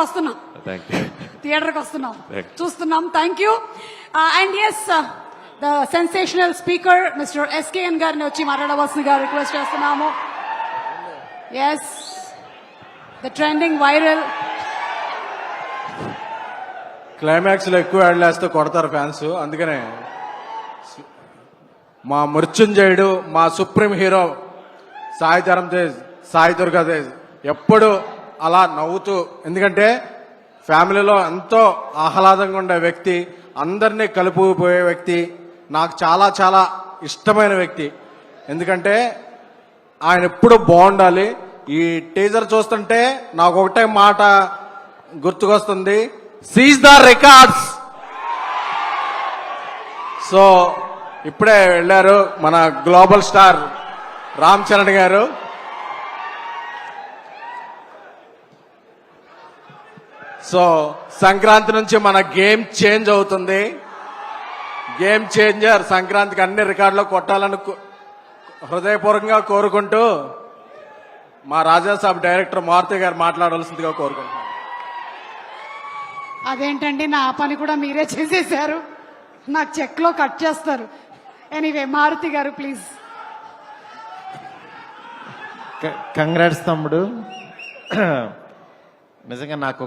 వస్తున్నాం థియేటర్కి వస్తున్నాం చూస్తున్నాం thank you and yes the sensational speaker mister SKN గారిని వచ్చి మాట్లాడవలసిందిగా రిక్వెస్ట్ చేస్తున్నాము. Yes the trending viral climax లో ఎక్కువ యాడ్లేస్తే కొడతారు ఫ్యాన్స్. అందుకనే మా మృత్యుంజయుడు, మా సుప్రీం హీరో సాయి ధరమ్ తేజ్, సాయి దుర్గా తేజ్ ఎప్పుడు అలా నవ్వుతూ, ఎందుకంటే ఫ్యామిలీలో ఎంతో ఆహ్లాదంగా ఉండే వ్యక్తి, అందరినీ కలుపుకుపోయే వ్యక్తి, నాకు చాలా చాలా ఇష్టమైన వ్యక్తి. ఎందుకంటే ఆయన ఎప్పుడు బాగుండాలి. ఈ టీజర్ చూస్తుంటే నాకు ఒకటే మాట గుర్తుకొస్తుంది, సీజ్ ద రికార్డ్స్. సో ఇప్పుడే వెళ్ళారు మన గ్లోబల్ స్టార్ రామ్ చరణ్ గారు. సో సంక్రాంతి నుంచి మన గేమ్ చేంజ్ అవుతుంది. గేమ్ చేంజర్ సంక్రాంతికి అన్ని రికార్డులు కొట్టాలని హృదయపూర్వకంగా కోరుకుంటూ మా రాజాసాబ్ డైరెక్టర్ మారుతి గారు మాట్లాడాల్సిందిగా కోరుకుంటున్నాను. అదేంటండి, నా పని కూడా మీరే చేసేశారు, నాకు చెక్ లో కట్ చేస్తారు. ఎనీవే మారుతి గారు ప్లీజ్. కంగ్రాట్స్ తమ్ముడు. నిజంగా నాకు